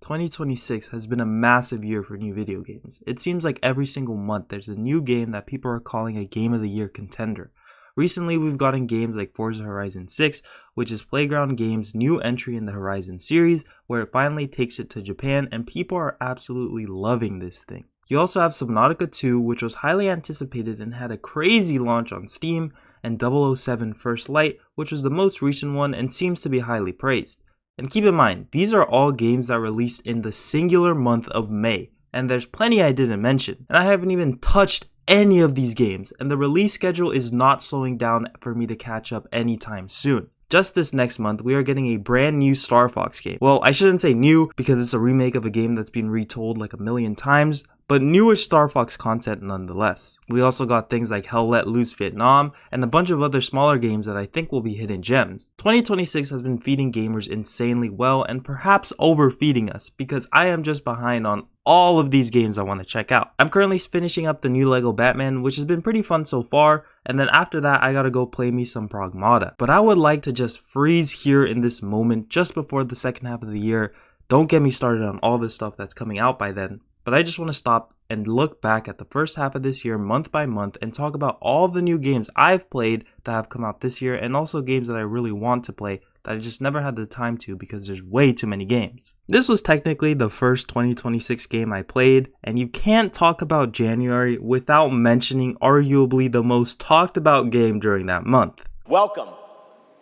2026 has been a massive year for new video games. It seems like every single month there's a new game that people are calling a Game of the Year contender. Recently we've gotten games like Forza Horizon 6, which is Playground Games' new entry in the Horizon series, where it finally takes it to Japan and people are absolutely loving this thing. You also have Subnautica 2, which was highly anticipated and had a crazy launch on Steam, and 007 First Light, which was the most recent one and seems to be highly praised. And keep in mind, these are all games that released in the singular month of May, and there's plenty I didn't mention, and I haven't even touched any of these games, and the release schedule is not slowing down for me to catch up anytime soon. Just this next month, we are getting a brand new Star Fox game. Well, I shouldn't say new because it's a remake of a game that's been retold like a million times, but newish Star Fox content nonetheless. We also got things like Hell Let Loose Vietnam and a bunch of other smaller games that I think will be hidden gems. 2026 has been feeding gamers insanely well and perhaps overfeeding us because I am just behind on all of these games I want to check out. I'm currently finishing up the new Lego Batman, which has been pretty fun so far, and then after that I gotta go play me some Pragmata. But I would like to just freeze here in this moment just before the second half of the year. Don't get me started on all this stuff that's coming out by then, but I just want to stop and look back at the first half of this year month by month and talk about all the new games I've played that have come out this year, and also games that I really want to play that I just never had the time to because there's way too many games. This was technically the first 2026 game I played, and you can't talk about January without mentioning arguably the most talked about game during that month. Welcome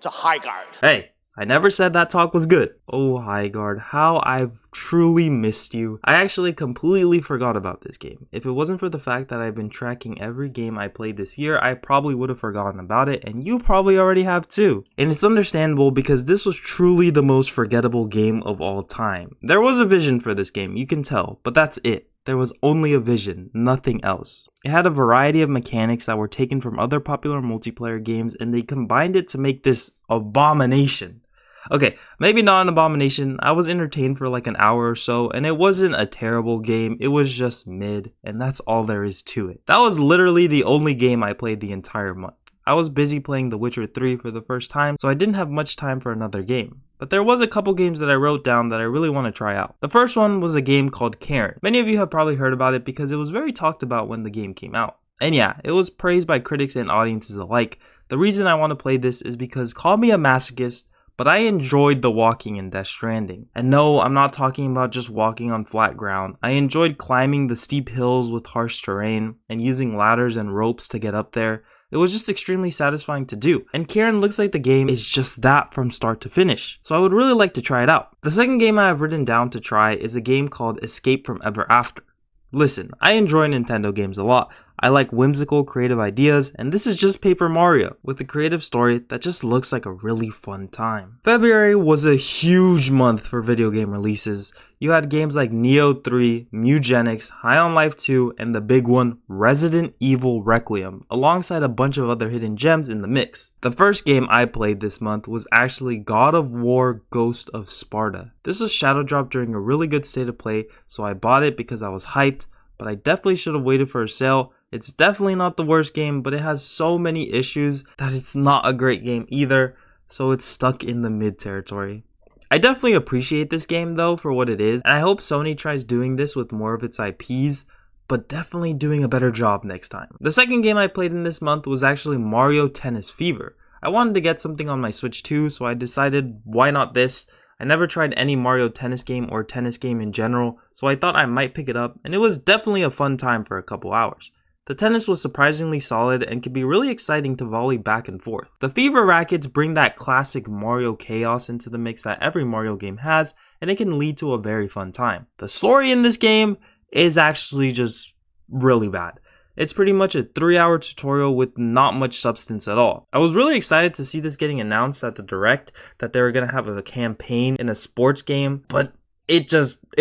to Highguard. Hey, I never said that talk was good. Oh, Highguard, how I've truly missed you. I actually completely forgot about this game. If it wasn't for the fact that I've been tracking every game I played this year, I probably would have forgotten about it, and you probably already have too. And it's understandable because this was truly the most forgettable game of all time. There was a vision for this game, you can tell, but that's it. There was only a vision, nothing else. It had a variety of mechanics that were taken from other popular multiplayer games, and they combined it to make this abomination. Okay, maybe not an abomination. I was entertained for like an hour or so, and it wasn't a terrible game. It was just mid, and that's all there is to it. That was literally the only game I played the entire month. I was busy playing The Witcher 3 for the first time, so I didn't have much time for another game. But there was a couple games that I wrote down that I really want to try out. The first one was a game called Karen. Many of you have probably heard about it because it was very talked about when the game came out. And yeah, it was praised by critics and audiences alike. The reason I want to play this is because, call me a masochist, but I enjoyed the walking in Death Stranding. And no, I'm not talking about just walking on flat ground. I enjoyed climbing the steep hills with harsh terrain and using ladders and ropes to get up there. It was just extremely satisfying to do. And Karen looks like the game is just that from start to finish. So I would really like to try it out. The second game I have written down to try is a game called Escape from Ever After. Listen, I enjoy Nintendo games a lot. I like whimsical, creative ideas, and this is just Paper Mario with a creative story that just looks like a really fun time. February was a huge month for video game releases. You had games like Neo 3, Mugenics, High on Life 2, and the big one, Resident Evil Requiem, alongside a bunch of other hidden gems in the mix. The first game I played this month was actually God of War Ghost of Sparta. This was shadow dropped during a really good state of play, so I bought it because I was hyped, but I definitely should have waited for a sale. It's definitely not the worst game, but it has so many issues that it's not a great game either, so it's stuck in the mid territory. I definitely appreciate this game though for what it is, and I hope Sony tries doing this with more of its IPs, but definitely doing a better job next time. The second game I played in this month was actually Mario Tennis Fever. I wanted to get something on my Switch too, so I decided why not this. I never tried any Mario Tennis game or tennis game in general, so I thought I might pick it up, and it was definitely a fun time for a couple hours. The tennis was surprisingly solid and can be really exciting to volley back and forth. The Fever rackets bring that classic Mario chaos into the mix that every Mario game has, and it can lead to a very fun time. The story in this game is actually just really bad. It's pretty much a 3-hour tutorial with not much substance at all. I was really excited to see this getting announced at the Direct, that they were going to have a campaign in a sports game, but it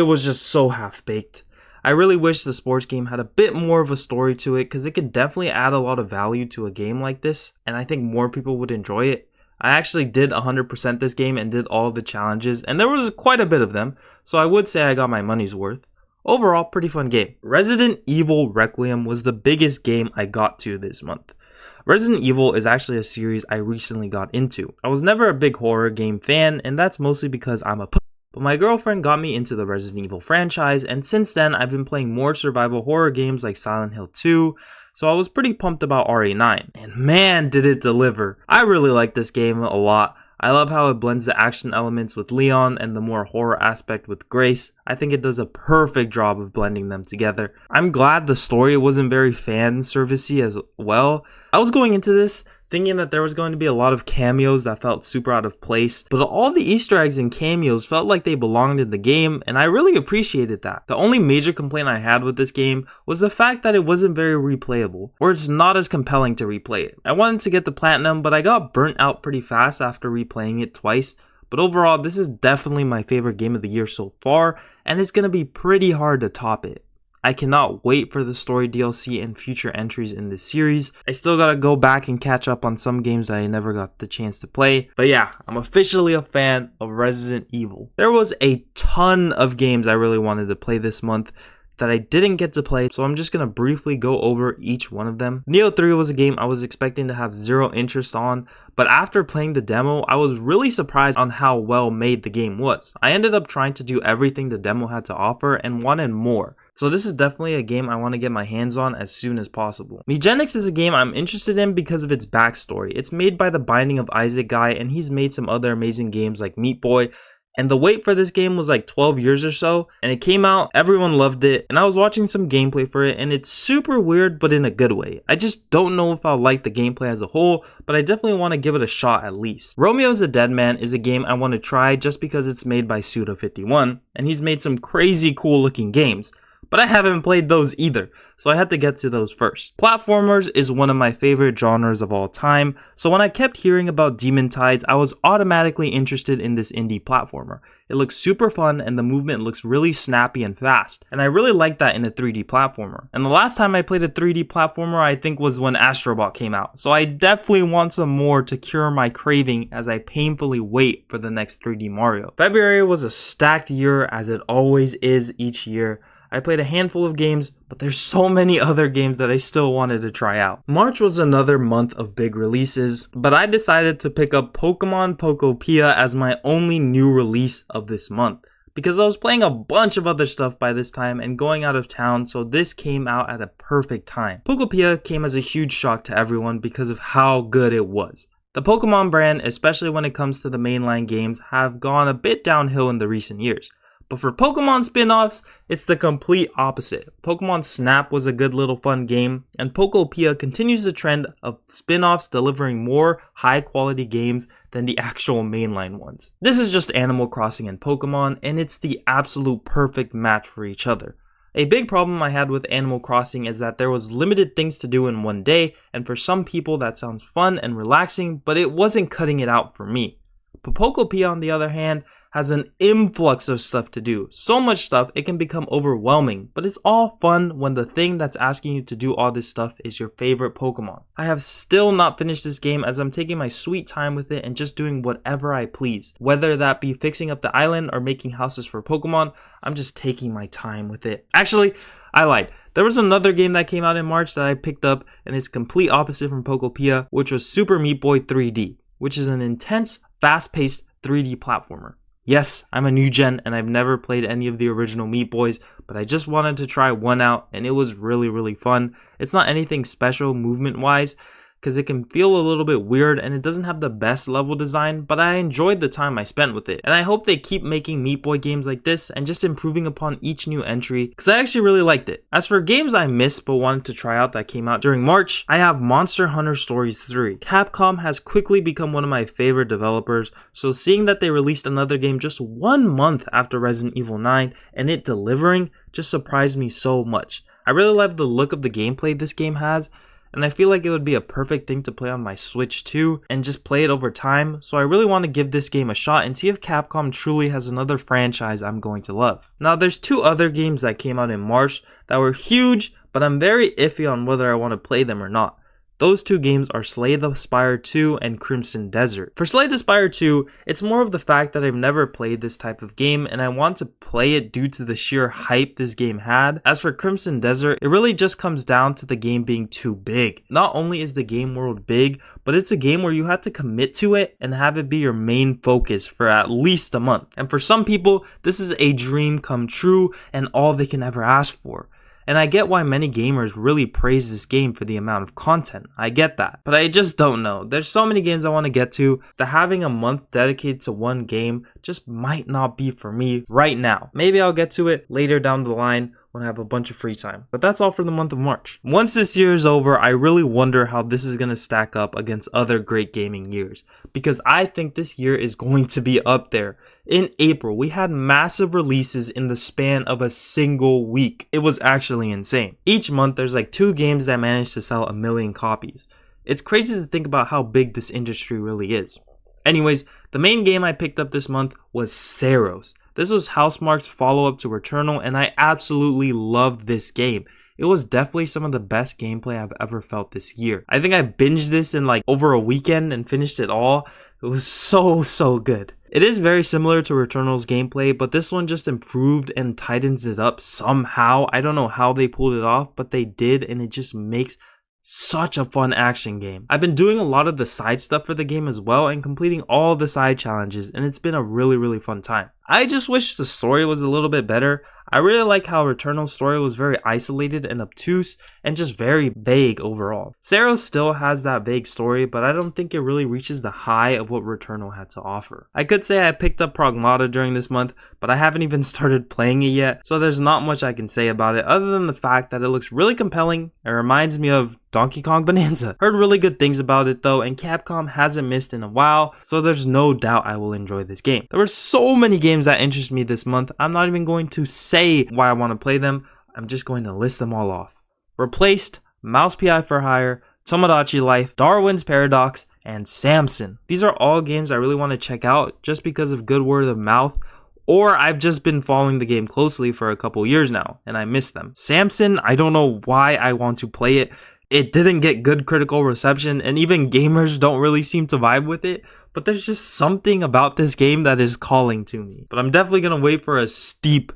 was just so half-baked. I really wish the sports game had a bit more of a story to it because it can definitely add a lot of value to a game like this, and I think more people would enjoy it. I actually did 100% this game and did all the challenges, and there was quite a bit of them, so I would say I got my money's worth. Overall, pretty fun game. Resident Evil Requiem was the biggest game I got to this month. Resident Evil is actually a series I recently got into. I was never a big horror game fan, and that's mostly because I'm a but my girlfriend got me into the Resident Evil franchise, and since then I've been playing more survival horror games like Silent Hill 2, so I was pretty pumped about RE9, and man did it deliver. I really like this game a lot. I love how it blends the action elements with Leon and the more horror aspect with Grace. I think it does a perfect job of blending them together. I'm glad the story wasn't very fan servicey as well. I was going into this thinking that there was going to be a lot of cameos that felt super out of place, but all the Easter eggs and cameos felt like they belonged in the game, and I really appreciated that. The only major complaint I had with this game was the fact that it wasn't very replayable, or it's not as compelling to replay it. I wanted to get the platinum, but I got burnt out pretty fast after replaying it twice. But overall, this is definitely my favorite game of the year so far, and it's going to be pretty hard to top it. I cannot wait for the story DLC and future entries in this series. I still gotta go back and catch up on some games that I never got the chance to play. But yeah, I'm officially a fan of Resident Evil. There was a ton of games I really wanted to play this month that I didn't get to play, so I'm just gonna briefly go over each one of them. Nioh 3 was a game I was expecting to have zero interest on, but after playing the demo, I was really surprised on how well made the game was. I ended up trying to do everything the demo had to offer and wanted more. So this is definitely a game I want to get my hands on as soon as possible. Megenics is a game I'm interested in because of its backstory. It's made by the Binding of Isaac guy, and he's made some other amazing games like Meat Boy. And the wait for this game was like 12 years or so, and it came out, everyone loved it, and I was watching some gameplay for it, and it's super weird, but in a good way. I just don't know if I'll like the gameplay as a whole, but I definitely want to give it a shot at least. Romeo's a Dead Man is a game I want to try just because it's made by Suda51, and he's made some crazy cool looking games. But I haven't played those either, so I had to get to those first. Platformers is one of my favorite genres of all time, so when I kept hearing about Demon Tides, I was automatically interested in this indie platformer. It looks super fun and the movement looks really snappy and fast, and I really like that in a 3D platformer. And the last time I played a 3D platformer I think was when Astro Bot came out, so I definitely want some more to cure my craving as I painfully wait for the next 3D Mario. February was a stacked year as it always is each year. I played a handful of games, but there's so many other games that I still wanted to try out. March was another month of big releases, but I decided to pick up Pokemon Pokopia as my only new release of this month, because I was playing a bunch of other stuff by this time and going out of town, so this came out at a perfect time. Pokopia came as a huge shock to everyone because of how good it was. The Pokemon brand, especially when it comes to the mainline games, have gone a bit downhill in the recent years. But for Pokemon spin-offs, it's the complete opposite. Pokemon Snap was a good little fun game, and Pokopia continues the trend of spin-offs delivering more high-quality games than the actual mainline ones. This is just Animal Crossing and Pokemon, and it's the absolute perfect match for each other. A big problem I had with Animal Crossing is that there was limited things to do in one day, and for some people that sounds fun and relaxing, but it wasn't cutting it out for me. But Pokopia, on the other hand, has an influx of stuff to do. So much stuff, it can become overwhelming, but it's all fun when the thing that's asking you to do all this stuff is your favorite Pokemon. I have still not finished this game as I'm taking my sweet time with it and just doing whatever I please. Whether that be fixing up the island or making houses for Pokemon, I'm just taking my time with it. Actually, I lied. There was another game that came out in March that I picked up, and it's complete opposite from Pokopia, which was Super Meat Boy 3D, which is an intense, fast-paced 3D platformer. Yes, I'm a new gen and I've never played any of the original Meat Boys, but I just wanted to try one out and it was really fun. It's not anything special movement wise, because it can feel a little bit weird and it doesn't have the best level design, but I enjoyed the time I spent with it. And I hope they keep making Meat Boy games like this and just improving upon each new entry, because I actually really liked it. As for games I missed but wanted to try out that came out during March, I have Monster Hunter Stories 3. Capcom has quickly become one of my favorite developers, so seeing that they released another game just 1 month after Resident Evil 9 and it delivering just surprised me so much. I really love the look of the gameplay this game has, and I feel like it would be a perfect thing to play on my Switch too and just play it over time, so I really want to give this game a shot and see if Capcom truly has another franchise I'm going to love. Now there's 2 other games that came out in March that were huge, but I'm very iffy on whether I want to play them or not. Those two games are Slay the Spire 2 and Crimson Desert. For Slay the Spire 2, it's more of the fact that I've never played this type of game and I want to play it due to the sheer hype this game had. As for Crimson Desert, it really just comes down to the game being too big. Not only is the game world big, but it's a game where you have to commit to it and have it be your main focus for at least a month. And for some people, this is a dream come true and all they can ever ask for. And I get why many gamers really praise this game for the amount of content. I get that. But I just don't know. There's so many games I want to get to that having a month dedicated to one game just might not be for me right now. Maybe I'll get to it later down the line when I have a bunch of free time. But that's all for the month of March. Once this year is over, I really wonder how this is going to stack up against other great gaming years. Because I think this year is going to be up there. In April, we had massive releases in the span of a single week. It was actually insane. Each month, there's like 2 games that managed to sell 1 million copies. It's crazy to think about how big this industry really is. Anyways, the main game I picked up this month was Seiros. This was Housemarque's follow-up to Returnal, and I absolutely loved this game. It was definitely some of the best gameplay I've ever felt this year. I think I binged this in like over a weekend and finished it all. It was so good. It is very similar to Returnal's gameplay, but this one just improved and tightens it up somehow. I don't know how they pulled it off, but they did, and it just makes such a fun action game. I've been doing a lot of the side stuff for the game as well and completing all the side challenges, and it's been a really fun time. I just wish the story was a little bit better. I really like how Returnal's story was very isolated and obtuse and just very vague overall. Seiros still has that vague story, but I don't think it really reaches the high of what Returnal had to offer. I could say I picked up Pragmata during this month, but I haven't even started playing it yet, so there's not much I can say about it other than the fact that it looks really compelling. It reminds me of Donkey Kong Bonanza. Heard really good things about it though, and Capcom hasn't missed in a while, so there's no doubt I will enjoy this game. There were so many games that interest me this month, I'm not even going to say why I want to play them, I'm just going to list them all off. Replaced, Mouse PI for Hire, Tomodachi Life, Darwin's Paradox, and Samson. These are all games I really want to check out just because of good word of mouth, or I've just been following the game closely for a couple years now, and I miss them. Samson, I don't know why I want to play it. It didn't get good critical reception, and even gamers don't really seem to vibe with it, but there's just something about this game that is calling to me. But I'm definitely gonna wait for a steep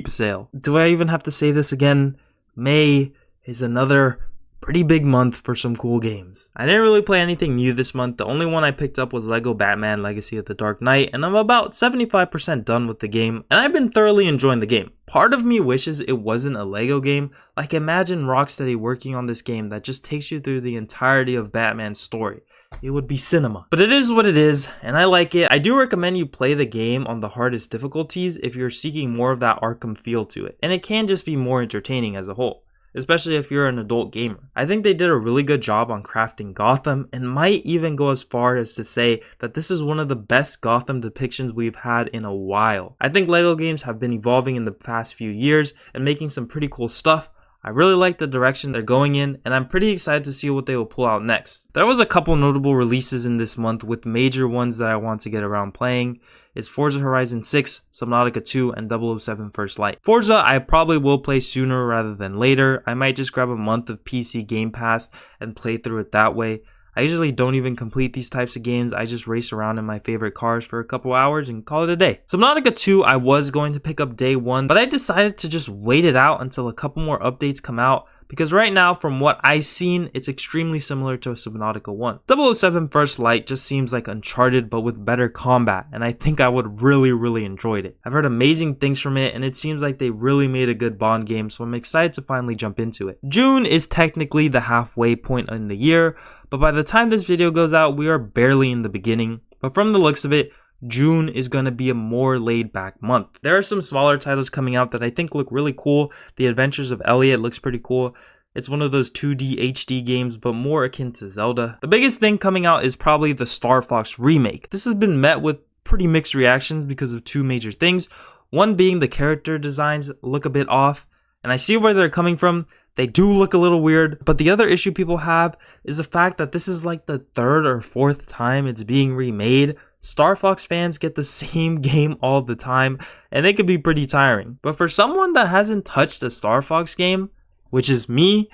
sale. Do I even have to say this again? May is another pretty big month for some cool games. I didn't really play anything new this month. The only one I picked up was Lego Batman Legacy of the Dark Knight, and I'm about 75% done with the game, and I've been thoroughly enjoying the game. Part of me wishes it wasn't a Lego game. Like, imagine Rocksteady working on this game that just takes you through the entirety of Batman's story. It would be cinema. But it is what it is, and I like it. I do recommend you play the game on the hardest difficulties if you're seeking more of that Arkham feel to it, and it can just be more entertaining as a whole, especially if you're an adult gamer. I think they did a really good job on crafting Gotham, and might even go as far as to say that this is one of the best Gotham depictions we've had in a while. I think LEGO games have been evolving in the past few years and making some pretty cool stuff. I really like the direction they're going in, and I'm pretty excited to see what they will pull out next. There was a couple notable releases in this month, with major ones that I want to get around playing. It's Forza Horizon 6, Subnautica 2, and 007 First Light. Forza I probably will play sooner rather than later. I might just grab a month of PC Game Pass and play through it that way. I usually don't even complete these types of games, I just race around in my favorite cars for a couple hours and call it a day. Subnautica 2 I was going to pick up day one, but I decided to just wait it out until a couple more updates come out, because right now from what I've seen, it's extremely similar to Subnautica 1. 007 First Light just seems like Uncharted but with better combat, and I think I would really enjoy it. I've heard amazing things from it, and it seems like they really made a good Bond game, so I'm excited to finally jump into it. June is technically the halfway point in the year, but by the time this video goes out, we are barely in the beginning. But from the looks of it, June is going to be a more laid back month. There are some smaller titles coming out that I think look really cool. The Adventures of Elliot looks pretty cool. It's one of those 2D HD games, but more akin to Zelda. The biggest thing coming out is probably the Star Fox remake. This has been met with pretty mixed reactions because of two major things. One being the character designs look a bit off, and I see where they're coming from. They do look a little weird, but the other issue people have is the fact that this is like the third or fourth time it's being remade. Star Fox fans get the same game all the time, and it can be pretty tiring. But for someone that hasn't touched a Star Fox game, which is me,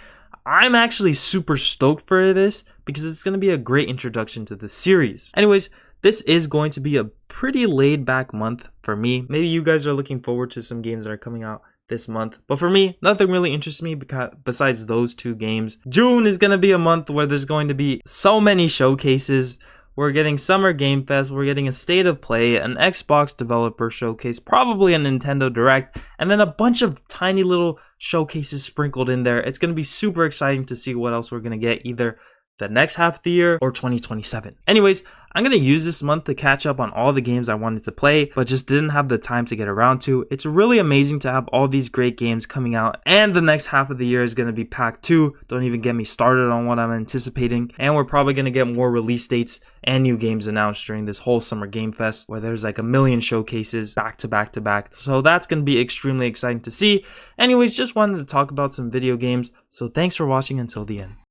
I'm actually super stoked for this because it's going to be a great introduction to the series. Anyways, this is going to be a pretty laid back month for me. Maybe you guys are looking forward to some games that are coming out this month, but for me, nothing really interests me besides those 2 games. June is going to be a month where there's going to be so many showcases. We're getting Summer Game Fest, we're getting a State of Play, an Xbox Developer Showcase, probably a Nintendo Direct, and then a bunch of tiny little showcases sprinkled in there. It's going to be super exciting to see what else we're going to get either the next half of the year or 2027. Anyways, I'm going to use this month to catch up on all the games I wanted to play, but just didn't have the time to get around to. It's really amazing to have all these great games coming out, and the next half of the year is going to be packed too. Don't even get me started on what I'm anticipating, and we're probably going to get more release dates and new games announced during this whole Summer Game Fest, where there's like a million showcases back to back to back. So that's going to be extremely exciting to see. Anyways, just wanted to talk about some video games, so thanks for watching until the end.